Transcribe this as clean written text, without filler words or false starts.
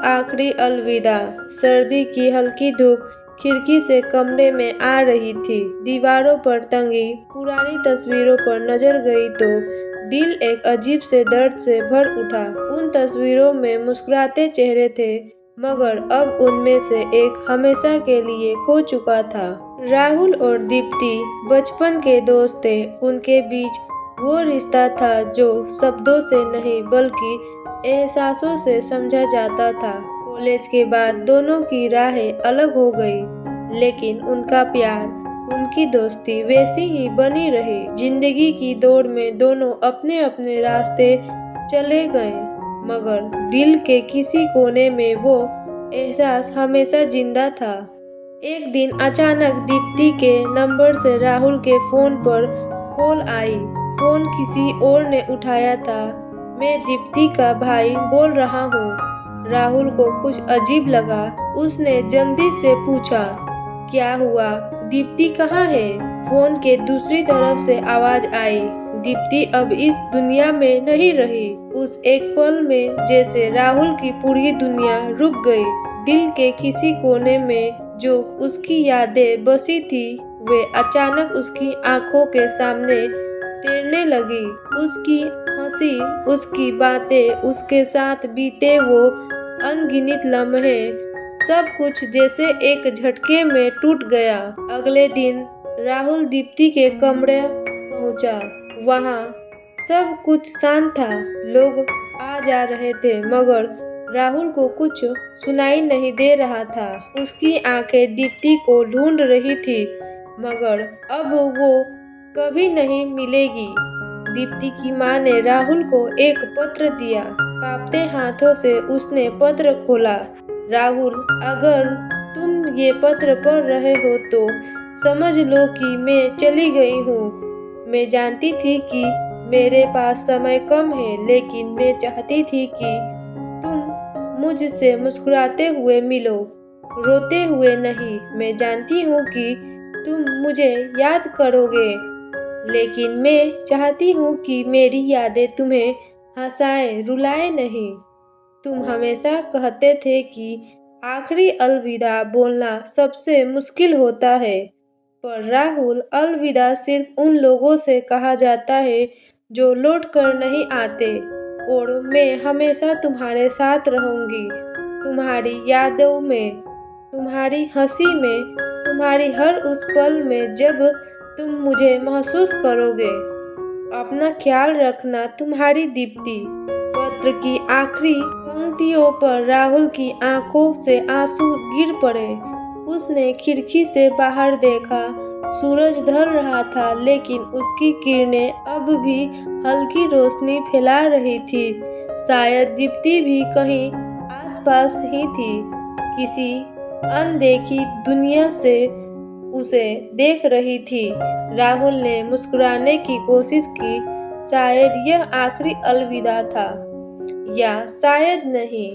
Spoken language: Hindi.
आखिरी अलविदा। सर्दी की हल्की धूप खिड़की से कमरे में आ रही थी। दीवारों पर टंगी पुरानी तस्वीरों पर नजर गई तो दिल एक अजीब से दर्द से भर उठा। उन तस्वीरों में मुस्कुराते चेहरे थे, मगर अब उनमें से एक हमेशा के लिए खो चुका था। राहुल और दीप्ति बचपन के दोस्त थे। उनके बीच वो रिश्ता था जो शब्दों से नहीं बल्कि एहसासों से समझा जाता था। कॉलेज के बाद दोनों की राहें अलग हो गई, लेकिन उनका प्यार, उनकी दोस्ती वैसी ही बनी रही। जिंदगी की दौड़ में दोनों अपने अपने रास्ते चले गए, मगर दिल के किसी कोने में वो एहसास हमेशा जिंदा था। एक दिन अचानक दीप्ति के नंबर से राहुल के फोन पर कॉल आई। फोन किसी और ने उठाया था। मैं दीप्ति का भाई बोल रहा हूँ। राहुल को कुछ अजीब लगा। उसने जल्दी से पूछा, क्या हुआ? दीप्ति कहाँ है? फोन के दूसरी तरफ से आवाज आई। दीप्ति अब इस दुनिया में नहीं रही। उस एक पल में जैसे राहुल की पूरी दुनिया रुक गई। दिल के किसी कोने में जो उसकी यादें बसी थी, वे अचानक उसकी आंखों के सामने तैरने लगी। उसकी हंसी, उसकी बातें, उसके साथ बीते वो अनगिनत लम्हे, सब कुछ जैसे एक झटके में टूट गया। अगले दिन राहुल दीप्ति के कमरे पहुंचा। वहां सब कुछ शांत था। लोग आ जा रहे थे, मगर राहुल को कुछ सुनाई नहीं दे रहा था। उसकी आंखें दीप्ति को ढूंढ रही थी, मगर अब वो कभी नहीं मिलेगी। दीप्ति की माँ ने राहुल को एक पत्र दिया। कांपते हाथों से उसने पत्र खोला। राहुल, अगर तुम ये पत्र पढ़ रहे हो तो समझ लो कि मैं चली गई हूँ। मैं जानती थी कि मेरे पास समय कम है, लेकिन मैं चाहती थी कि तुम मुझसे मुस्कुराते हुए मिलो, रोते हुए नहीं। मैं जानती हूँ कि तुम मुझे याद करोगे, लेकिन मैं चाहती हूँ कि मेरी यादें तुम्हें हंसाए, रुलाए नहीं। तुम हमेशा कहते थे कि आखिरी अलविदा बोलना सबसे मुश्किल होता है, पर राहुल, अलविदा सिर्फ उन लोगों से कहा जाता है जो लौट कर नहीं आते। और मैं हमेशा तुम्हारे साथ रहूंगी, तुम्हारी यादों में, तुम्हारी हंसी में, तुम्हारी हर उस पल में जब तुम मुझे महसूस करोगे। अपना ख्याल रखना, तुम्हारी दीप्ति। पत्र की आखिरी पंक्तियों पर राहुल की आंखों से आंसू गिर पड़े। उसने खिड़की से बाहर देखा। सूरज ढल रहा था, लेकिन उसकी किरणें अब भी हल्की रोशनी फैला रही थी। शायद दीप्ति भी कहीं आसपास ही थी, किसी अनदेखी दुनिया से उसे देख रही थी। राहुल ने मुस्कुराने की कोशिश की। शायद यह आखिरी अलविदा था, या शायद नहीं।